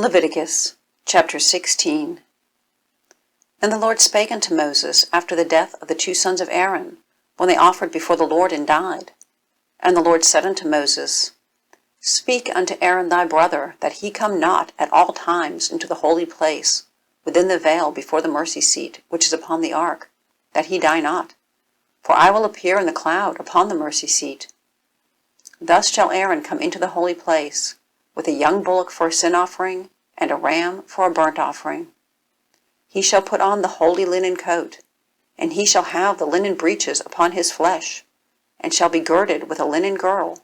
Leviticus chapter 16. And the Lord spake unto Moses after the death of the two sons of Aaron, when they offered before the Lord and died. And the Lord said unto Moses, Speak unto Aaron thy brother, that he come not at all times into the holy place, within the veil before the mercy seat, which is upon the ark, that he die not. For I will appear in the cloud upon the mercy seat. Thus shall Aaron come into the holy place, with a young bullock for a sin offering, and a ram for a burnt offering. He shall put on the holy linen coat, and he shall have the linen breeches upon his flesh, and shall be girded with a linen girdle,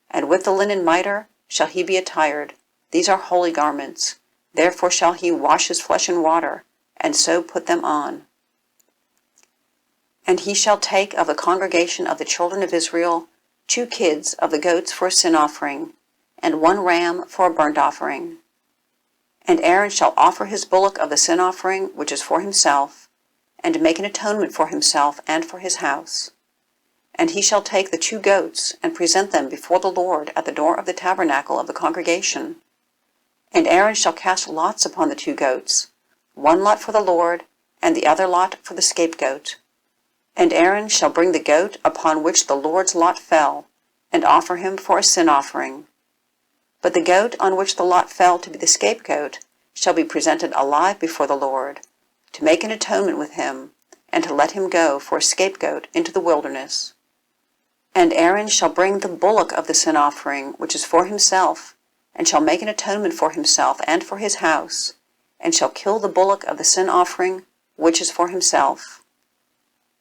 and with the linen mitre shall he be attired. These are holy garments. Therefore shall he wash his flesh in water, and so put them on. And he shall take of the congregation of the children of Israel 2 kids of the goats for a sin offering, and 1 ram for a burnt offering. And Aaron shall offer his bullock of the sin offering, which is for himself, and make an atonement for himself and for his house. And he shall take the 2 goats, and present them before the Lord at the door of the tabernacle of the congregation. And Aaron shall cast lots upon the 2 goats, 1 lot for the Lord, and the other lot for the scapegoat. And Aaron shall bring the goat upon which the Lord's lot fell, and offer him for a sin offering. But the goat on which the lot fell to be the scapegoat shall be presented alive before the Lord, to make an atonement with him, and to let him go for a scapegoat into the wilderness. And Aaron shall bring the bullock of the sin offering, which is for himself, and shall make an atonement for himself and for his house, and shall kill the bullock of the sin offering, which is for himself.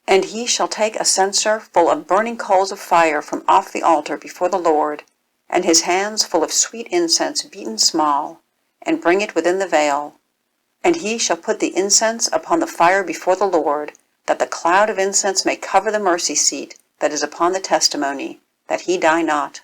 And he shall take a censer full of burning coals of fire from off the altar before the Lord, and his hands full of sweet incense beaten small, and bring it within the veil. And he shall put the incense upon the fire before the Lord, that the cloud of incense may cover the mercy seat that is upon the testimony, that he die not.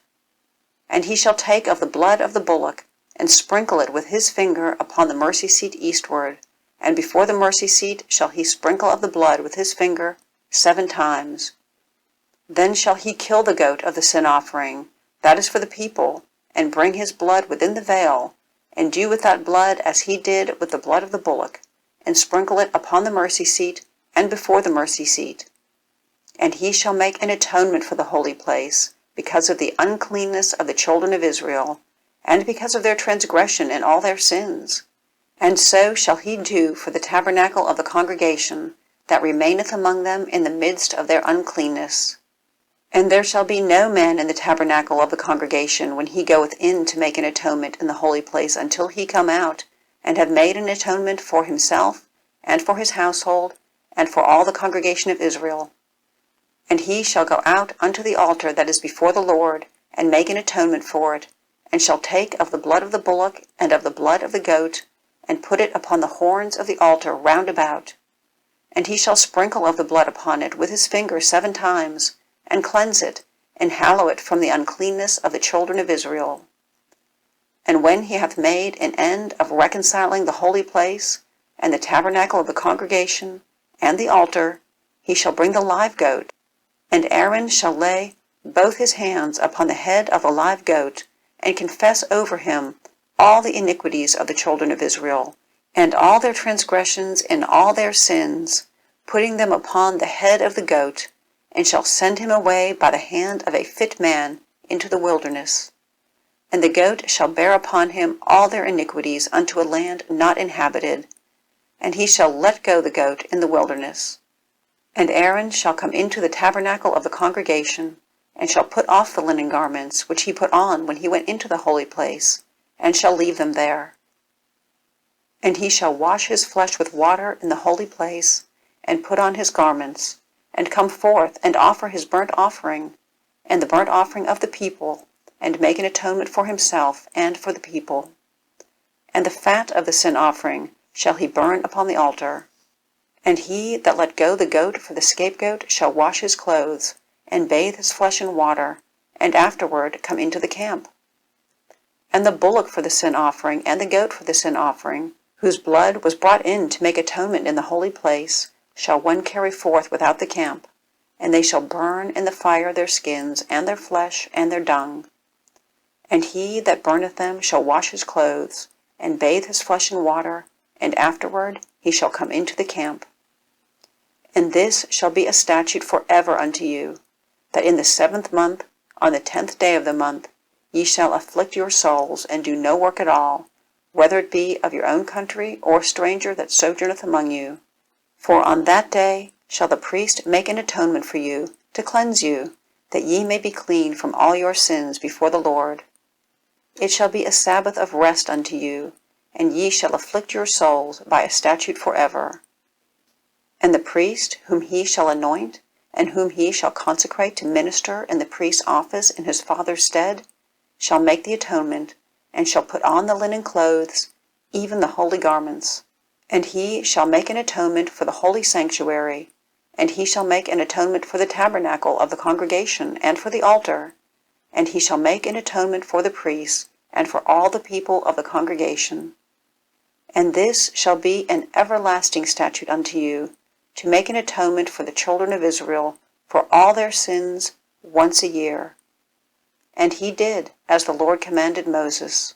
And he shall take of the blood of the bullock, and sprinkle it with his finger upon the mercy seat eastward, and before the mercy seat shall he sprinkle of the blood with his finger 7 times. Then shall he kill the goat of the sin offering, that is for the people, and bring his blood within the veil, and do with that blood as he did with the blood of the bullock, and sprinkle it upon the mercy seat and before the mercy seat. And he shall make an atonement for the holy place, because of the uncleanness of the children of Israel, and because of their transgression and all their sins. And so shall he do for the tabernacle of the congregation, that remaineth among them in the midst of their uncleanness. And there shall be no man in the tabernacle of the congregation when he goeth in to make an atonement in the holy place until he come out, and have made an atonement for himself, and for his household, and for all the congregation of Israel. And he shall go out unto the altar that is before the Lord, and make an atonement for it, and shall take of the blood of the bullock and of the blood of the goat, and put it upon the horns of the altar round about. And he shall sprinkle of the blood upon it with his finger 7 times, and cleanse it, and hallow it from the uncleanness of the children of Israel. And when he hath made an end of reconciling the holy place, and the tabernacle of the congregation, and the altar, he shall bring the live goat, and Aaron shall lay both his hands upon the head of the live goat, and confess over him all the iniquities of the children of Israel, and all their transgressions and all their sins, putting them upon the head of the goat, and shall send him away by the hand of a fit man into the wilderness. And the goat shall bear upon him all their iniquities unto a land not inhabited, and he shall let go the goat in the wilderness. And Aaron shall come into the tabernacle of the congregation, and shall put off the linen garments which he put on when he went into the holy place, and shall leave them there. And he shall wash his flesh with water in the holy place, and put on his garments, and come forth and offer his burnt offering, and the burnt offering of the people, and make an atonement for himself and for the people. And the fat of the sin offering shall he burn upon the altar. And he that let go the goat for the scapegoat shall wash his clothes, and bathe his flesh in water, and afterward come into the camp. And the bullock for the sin offering, and the goat for the sin offering, whose blood was brought in to make atonement in the holy place, shall one carry forth without the camp, and they shall burn in the fire their skins, and their flesh, and their dung. And he that burneth them shall wash his clothes, and bathe his flesh in water, and afterward he shall come into the camp. And this shall be a statute forever unto you, that in the 7th month, on the 10th day of the month, ye shall afflict your souls, and do no work at all, whether it be of your own country, or stranger that sojourneth among you. For on that day shall the priest make an atonement for you, to cleanse you, that ye may be clean from all your sins before the Lord. It shall be a Sabbath of rest unto you, and ye shall afflict your souls by a statute forever. And the priest, whom he shall anoint, and whom he shall consecrate to minister in the priest's office in his father's stead, shall make the atonement, and shall put on the linen clothes, even the holy garments. And he shall make an atonement for the holy sanctuary, and he shall make an atonement for the tabernacle of the congregation, and for the altar, and he shall make an atonement for the priests, and for all the people of the congregation. And this shall be an everlasting statute unto you, to make an atonement for the children of Israel for all their sins once a year. And he did as the Lord commanded Moses.